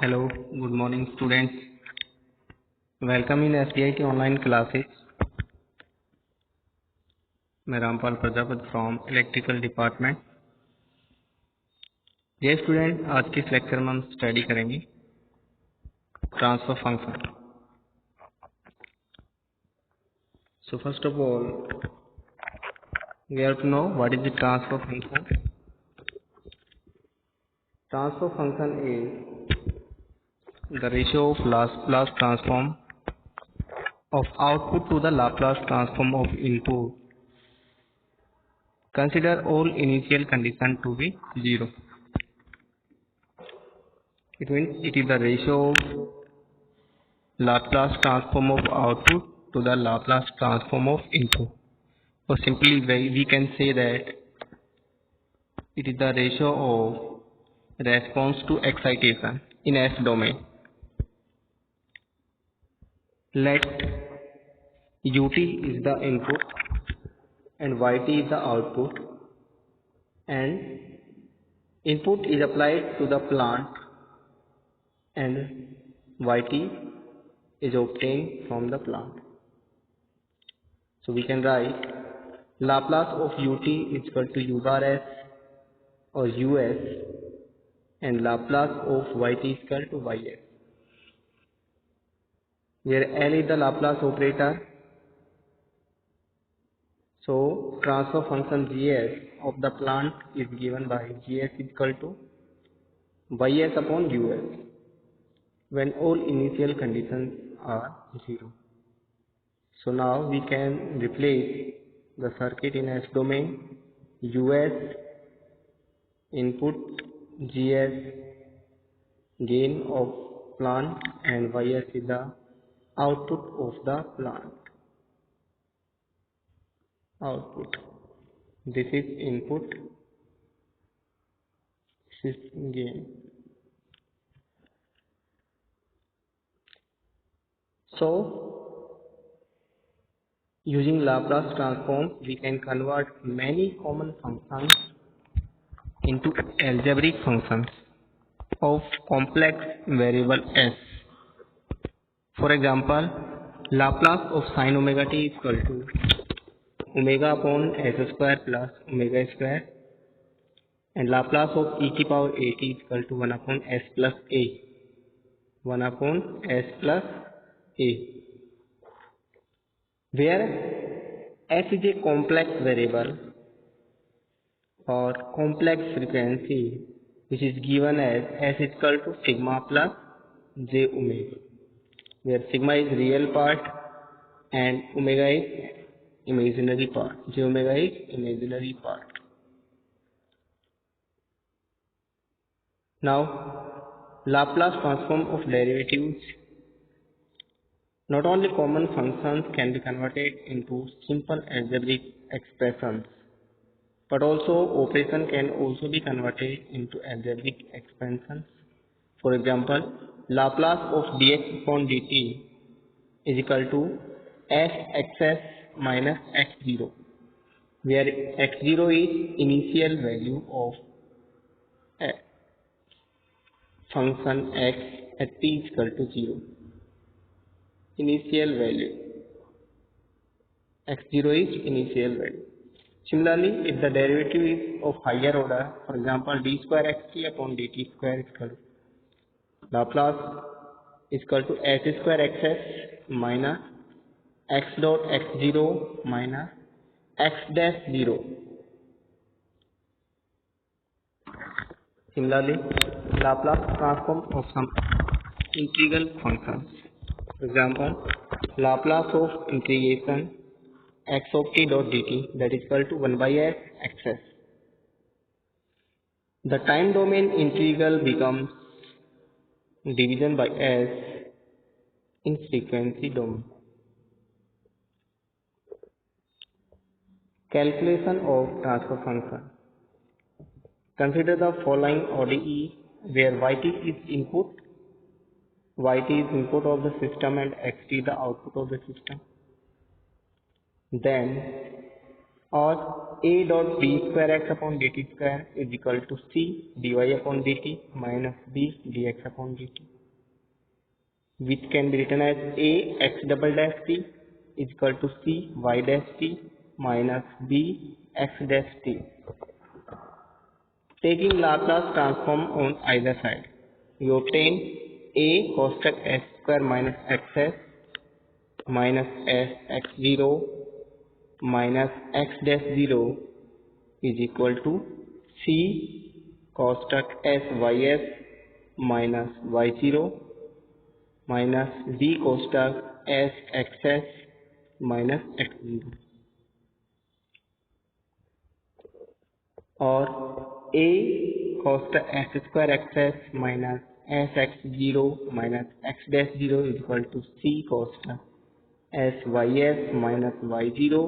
Hello, good morning students. Welcome in SBIT online classes. मैं Rampal Prajapati from electrical department. ये student आज के इस लेक्चर में हम स्टडी करेंगे transfer function. So first of all we have to know what is the transfer function. Transfer function is the ratio of Laplace transform of output to the Laplace transform of input. Consider all initial conditions to be 0. It means it is the ratio of Laplace transform of output to the Laplace transform of input. Or simply we can say that it is the ratio of response to excitation in S domain. Let ut is the input and yt is the output, and input is applied to the plant and yt is obtained from the plant. So we can write Laplace of ut is equal to u bar s or us, and Laplace of yt is equal to ys, where L is the Laplace operator. So transfer function gs of the plant is given by gs is equal to ys upon us when all initial conditions are 0. So now we can replace the circuit in S domain. us input, gs gain of plant, and ys is the output of the plant. Output, this is input, this is gain. So using Laplace transform we can convert many common functions into algebraic functions of complex variable s. For example, Laplace of sin omega t is equal to omega upon s square plus omega square, and Laplace of e की power at is equal to 1 upon s plus a, 1 upon s plus a, where s is a complex variable or complex frequency which is given as s is equal to sigma plus j omega, where sigma is real part and omega is imaginary part, j omega is imaginary part. Now Laplace transform of derivatives. Not only common functions can be converted into simple algebraic expressions, but also operation can also be converted into algebraic expansions. For example, Laplace of dx upon dt is equal to fxs minus x0, where x0 is initial value of function x at t is equal to 0. Initial value x0 is initial value. Similarly, if the derivative is of higher order, for example d square xt upon dt square is equal to Laplace is equal to h square xs minus x dot x0 minus x dash 0. Similarly, Laplace transform of some integral functions. For example, Laplace of integration x of t dot dt, that is equal to 1 by s xs. The time domain integral becomes division by s in frequency domain. Calculation of transfer function. Consider the following ODE where yt is input of the system and xt the output of the system. Then और a dot d square x upon dt square is equal to c dy upon dt minus b dx upon dt, which can be written as a x double dash t is equal to c y dash t minus b x dash t. Taking Laplace transform on either side, you obtain a cosec s square minus xs minus s x0 minus x dash 0 is equal to c cosec s ys minus y0 minus d cosec s xs minus x0, और a cosec s square xs minus s x0 minus x dash 0 is equal to c cosec s ys minus y0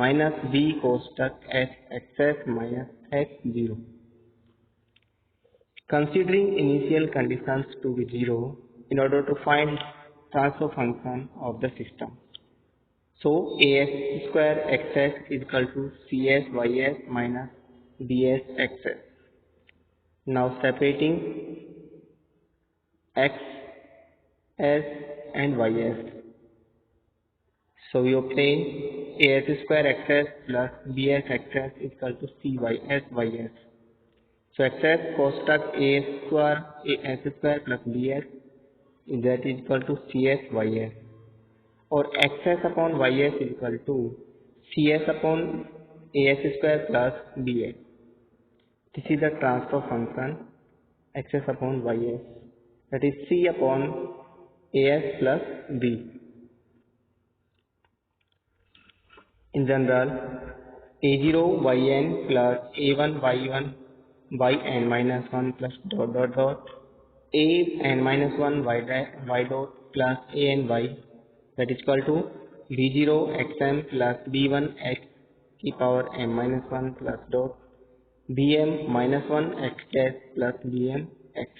minus b cosec s xs minus x0. Considering initial conditions to be 0 in order to find transfer function of the system. So ax square xs is equal to cs ys minus ds xs. Now separating x, s and ys. So we obtain as square xs plus bs xs is equal to cys ys. So xs cosec a square as square plus bs that is equal to cs ys, or xs upon ys is equal to cs upon as square plus bs. This is the transfer function xs upon ys, that is c upon as plus b. In general, a0 yn plus a1 y1 yn minus 1 plus dot dot dot a n minus 1 y dot plus a n y, that is equal to b0 xm plus b1 x की power m minus 1 plus dot bm minus 1 x dash plus bm x,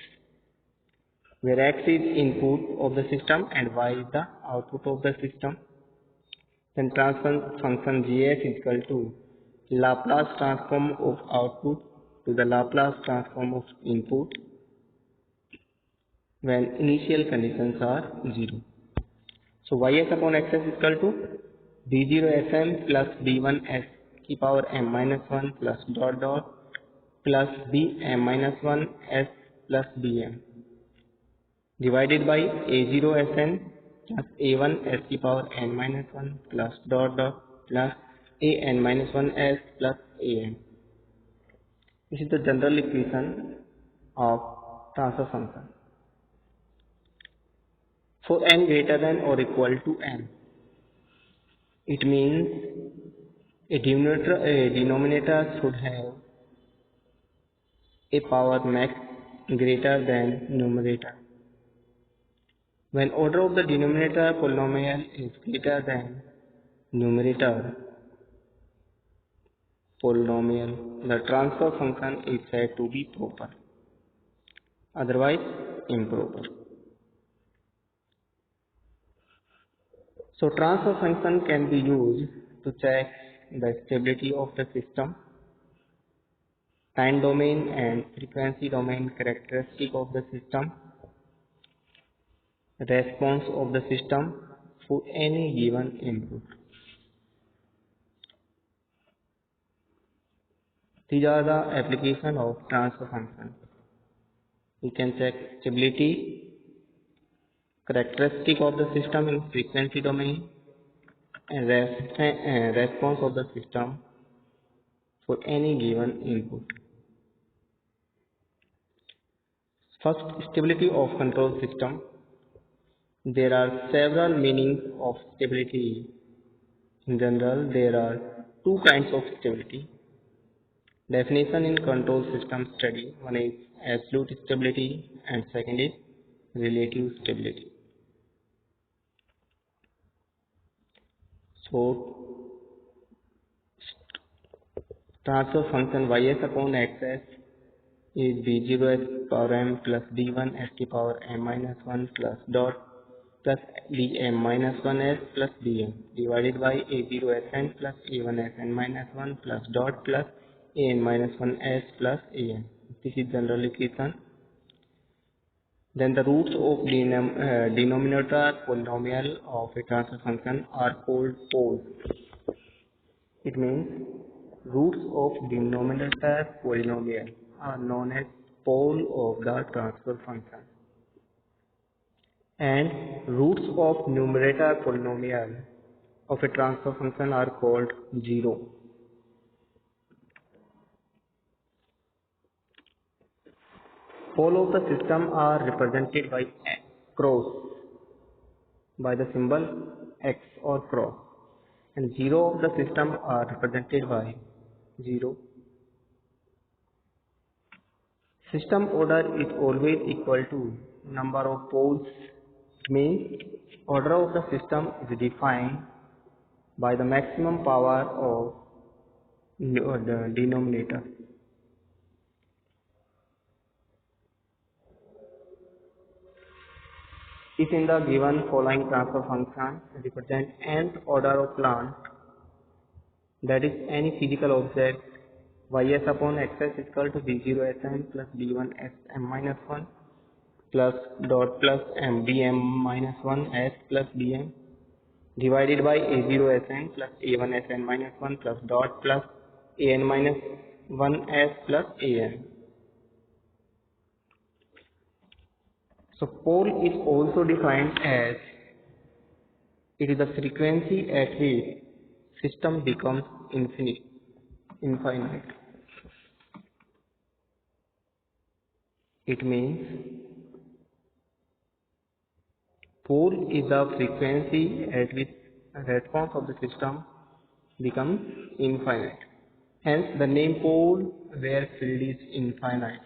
where x is input of the system and y is the output of the system. Then transfer function gs is equal to Laplace transform of output to the Laplace transform of input when initial conditions are 0. So ys upon xs is equal to b0 sm plus b1 s की power m minus 1 plus dot dot plus bm minus 1 s plus bm divided by a0 sn plus a1 s की power n minus 1 plus dot dot plus an minus 1 s plus am. This is the general equation of transfer function. For n greater than or equal to n, it means a denominator should have a power max greater than numerator. When order of the denominator polynomial is greater than numerator polynomial, the transfer function is said to be proper, otherwise improper. So transfer function can be used to check the stability of the system, time domain and frequency domain characteristic of the system, response of the system for any given input. These are the application of transfer function. We can check stability, characteristic of the system in frequency domain, and response of the system for any given input. First, stability of control system. There are several meanings of stability. In general, there are two kinds of stability. Definition in control system study. One is absolute stability and second is relative stability. So transfer function ys upon xs is b0 s power m plus b1 s की power m minus 1 plus dot plus bm minus 1s plus bm divided by a0sn plus a1sn minus 1 plus dot plus an minus 1s plus an. This is general equation. Then the roots of denominator polynomial of a transfer function are called poles. It means roots of denominator polynomial are known as pole of the transfer function, and roots of numerator polynomial of a transfer function are called zero. Pole of the system are represented by cross, by the symbol x or cross, and zero of the system are represented by 0. System order is always equal to number of poles. Means order of the system is defined by the maximum power of the denominator. If in the given following transfer function represent nth order of plant, that is any physical object, ys upon xs is equal to b0sm plus b1sm minus 1 plus dot plus m bm minus 1 s plus bm divided by a0sn plus a1sn minus 1 plus dot plus an minus 1 s plus an. So pole is also defined as it is the frequency at which system becomes infinite. It means pole is the frequency at which response of the system becomes infinite. Hence the name pole where field is infinite.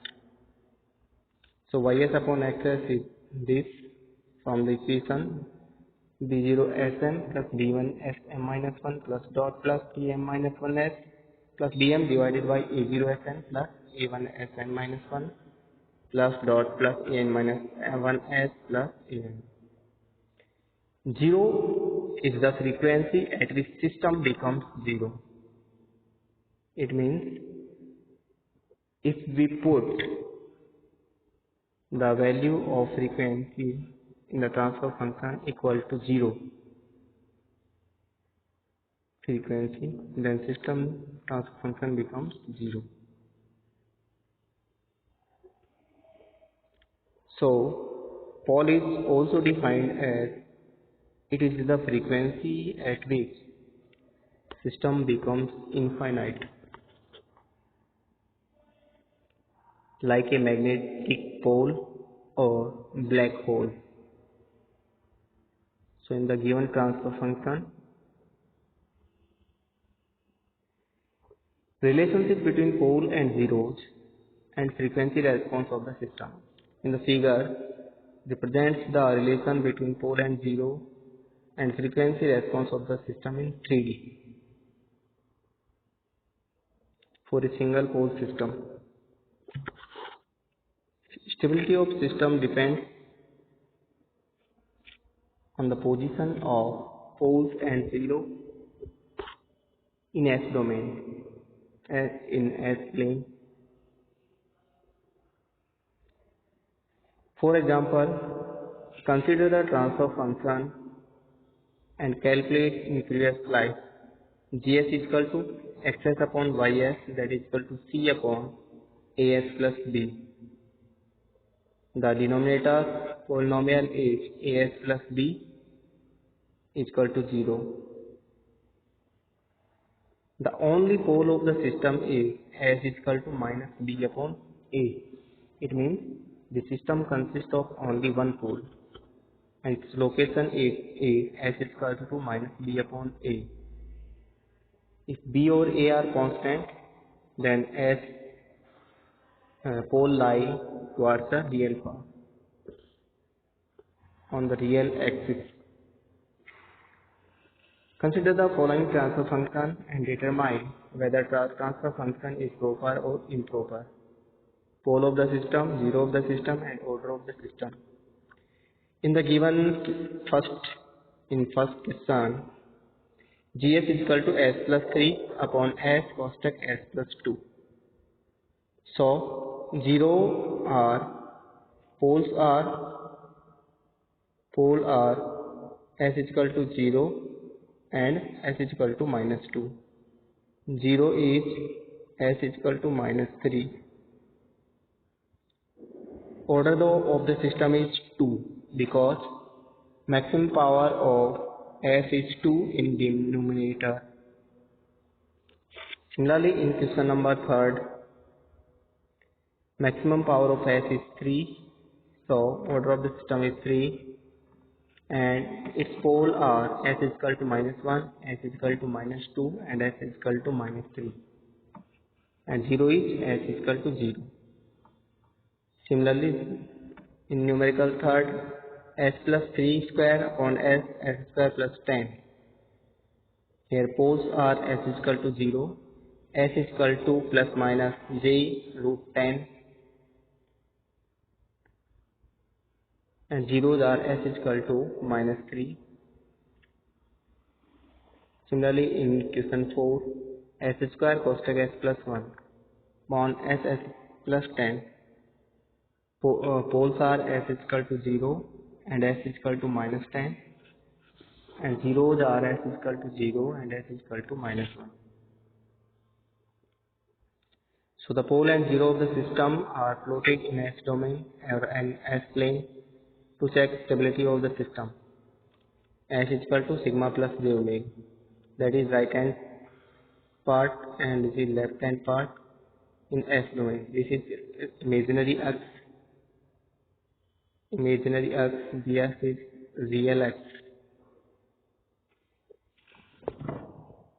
So ys upon xs is this from the equation b0sn plus b1sm minus 1 plus dot plus pm minus 1s plus bm divided by a0sn plus a1sn minus 1 plus dot plus an minus 1s plus an. 0 is the frequency at which system becomes 0. It means if we put the value of frequency in the transfer function equal to 0 frequency, then system transfer function becomes 0. So pole is also defined as it is the frequency at which system becomes infinite, like a magnetic pole or black hole. So in the given transfer function, relationship between pole and zeros and frequency response of the system. In the figure represents the relation between pole and zero and frequency response of the system in 3D for a single pole system. Stability of system depends on the position of poles and zero in S domain, as in S plane. For example, consider the transfer function and calculate in previous slide. Gs is equal to xs upon ys, that is equal to c upon as plus b. The denominator polynomial is as plus b is equal to 0. The only pole of the system is as is equal to minus b upon a. It means the system consists of only one pole and its location is a as is equal to minus b upon a. If b or a are constant, then s pole lie towards the real part on the real axis. Consider the following transfer function and determine whether transfer function is proper or improper. Pole of the system, zero of the system, and order of the system. In the given first question, GS is equal to S plus 3 upon S cosec S plus 2. So 0 are poles are S is equal to 0 and S is equal to minus 2. 0 is S is equal to minus 3. Order of the system is 2 because maximum power of S is 2 in denominator. Similarly, in question number 3, maximum power of S is 3. So order of the system is 3 and its pole are S is equal to minus 1, S is equal to minus 2 and S is equal to minus 3. And 0 is S is equal to 0. Similarly, in numerical third, S plus 3 square upon S square plus 10. Here poles are S is equal to 0, S is equal to plus minus J root 10 and zeros are S is equal to minus 3. Similarly, in question 4, S square cosec S plus 1 upon S plus 10. Poles are S is equal to 0 and S is equal to minus 10 and zeros are S is equal to 0 and S is equal to minus 1. So the pole and zero of the system are plotted in S domain or an S plane to check stability of the system. S is equal to sigma plus j omega, that is right hand part and this is left hand part in S domain. This is imaginary x, ds is real x.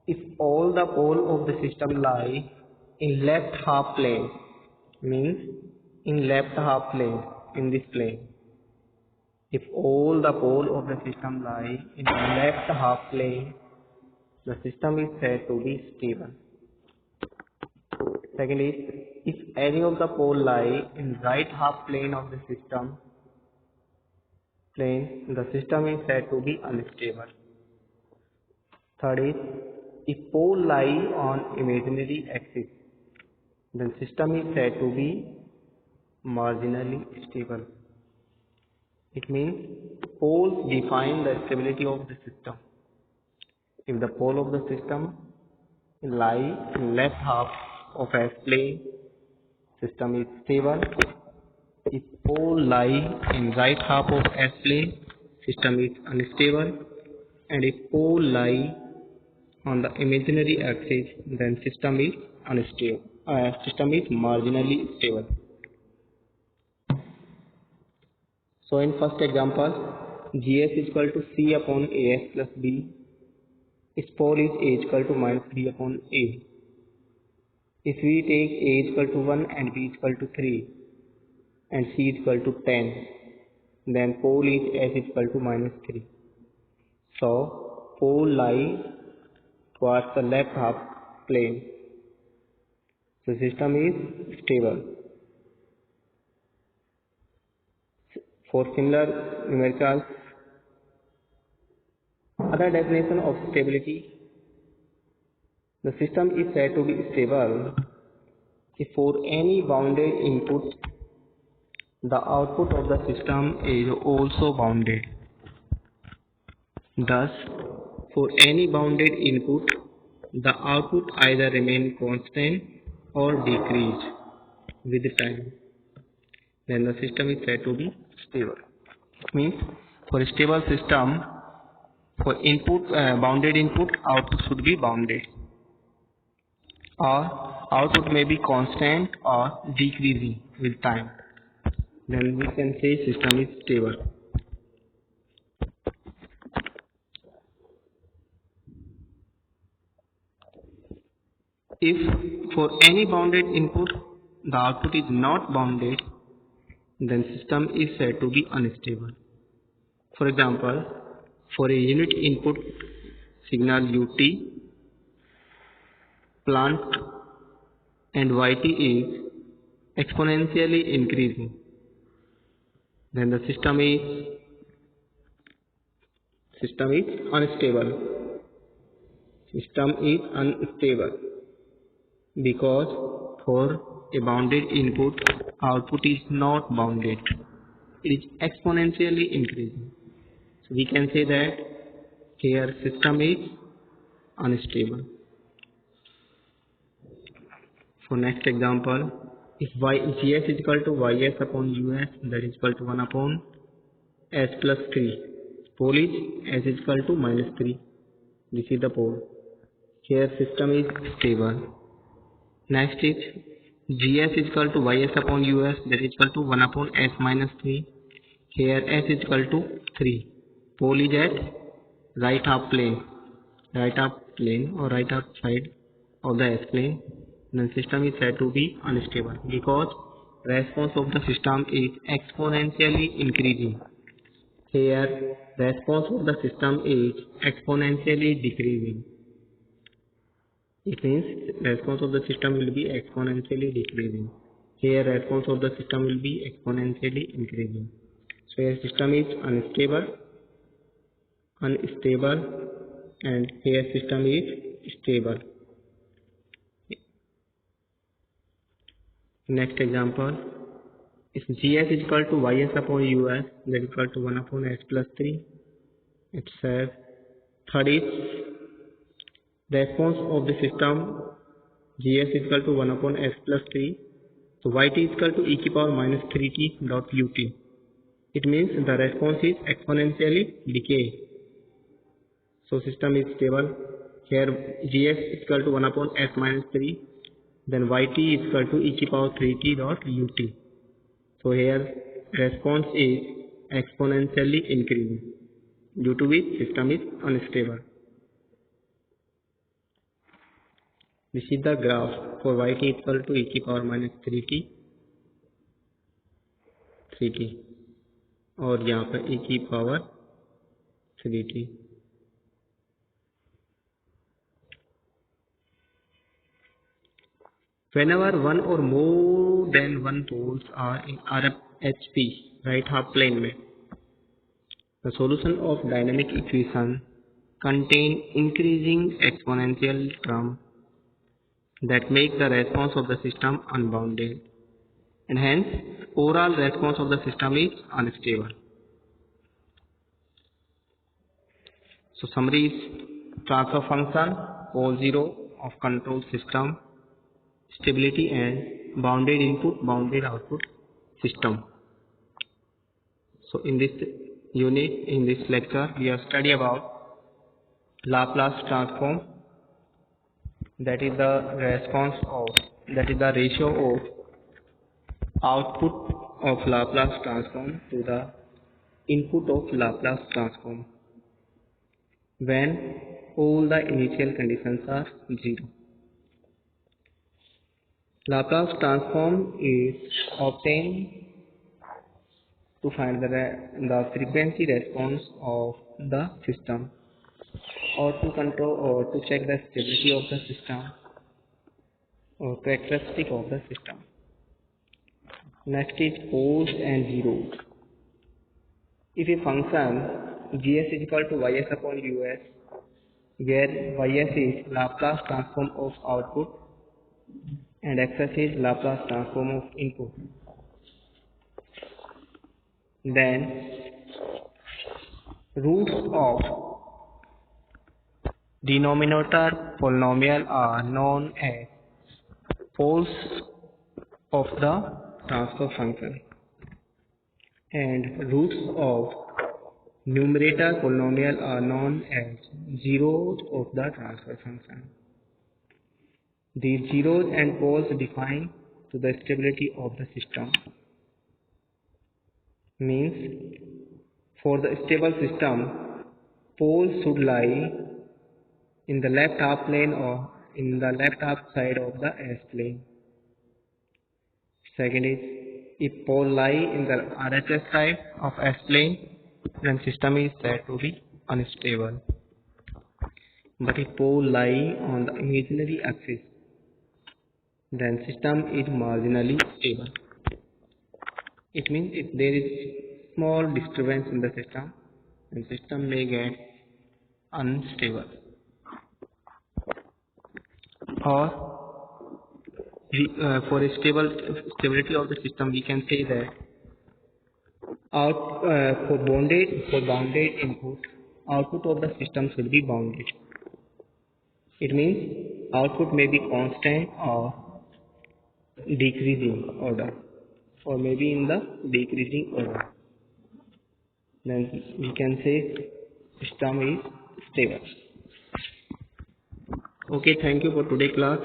If all the pole of the system lie in left half plane, means in left half plane, in this plane. If all the pole of the system lie in the left half plane, the system is said to be stable. Second is, if any of the pole lie in right half plane of the system plane, the system is said to be unstable. Third is, if pole lie on imaginary axis, then system is said to be marginally stable. It means poles define the stability of the system. If the pole of the system lie in left half of S plane, system is stable. If pole lie in right half of S plane, system is unstable. And if pole lie on the imaginary axis, then system is unstable. System is marginally stable. So in first example, GS is equal to C upon AS plus B. Its pole is A is equal to minus B upon A. If we take A is equal to 1 and B is equal to 3 and C is equal to 10, then pole is S is equal to minus 3. So pole lie towards the left half plane. The system is stable. For similar numericals, other definition of stability, the system is said to be stable if for any bounded input, the output of the system is also bounded. Thus, for any bounded input, the output either remain constant or decrease with time. Then the system is said to be stable. Means for a stable system, for input bounded input, output should be bounded, or output may be constant or decreasing with time. Then we can say system is stable. If for any bounded input the output is not bounded, then system is said to be unstable. For example, for a unit input signal ut, plant and yt is exponentially increasing, then the system is System is unstable. System is unstable because for a bounded input, output is not bounded. It is exponentially increasing. So we can say that here system is unstable. For next example, if gs is equal to ys upon us, that is equal to 1 upon s plus 3. Pole is s is equal to minus 3. This is the pole. Here system is stable. Next is gs is equal to ys upon us, that is equal to 1 upon s minus 3. Here s is equal to 3. Pole is at right half plane or right half side of the s plane. Then system is said to be unstable because response of the system is exponentially increasing. Here response of the system is exponentially decreasing. It means response of the system will be exponentially decreasing. Here response of the system will be exponentially increasing. So here system is unstable, and here system is stable. Next example, if gs is equal to ys upon us, that is equal to 1 upon s plus 3. It says third is response of the system gs is equal to 1 upon s plus 3. So yt is equal to e to the power minus 3t dot ut. It means the response is exponentially decay. So system is stable. Here gs is equal to 1 upon s minus 3. Then yt is equal to e to the power 3t dot ut. So here response is exponentially increasing, due to which system is unstable. This is the graph for yt equal to e to the power minus 3t और यहाँ पर e की power 3t. Whenever one or more than one poles are in RHP, right half plane में, the solution of dynamic equation contain increasing exponential term that make the response of the system unbounded, and hence overall response of the system is unstable. So summary is transfer function, pole 0 of control system, stability and bounded input, bounded output system. So in this unit, in this lecture, we have studied about Laplace transform, that is the ratio of output of Laplace transform to the input of Laplace transform when all the initial conditions are 0. Laplace transform is obtained to find the frequency response of the system, or to control or to check the stability of the system or characteristic of the system. Next is poles and zeros. If a function gs is equal to ys upon us, where ys is Laplace transform of output and xs is Laplace transform of input, then roots of denominator polynomial are known as poles of the transfer function, and roots of numerator polynomial are known as zeros of the transfer function. These zeros and poles define to the stability of the system. Means for the stable system, poles should lie in the left half plane or in the left half side of the S plane. Second is, if pole lie in the RHS side of S plane, then system is said to be unstable. But if pole lie on the imaginary axis, then system is marginally stable. It means if there is small disturbance in the system, and system may get unstable. Or for a stability of the system, we can say that for bounded input, output of the system should be bounded. It means output may be constant or decreasing order, or maybe in the decreasing order. Then we can say system is stable. Okay, thank you for today's class.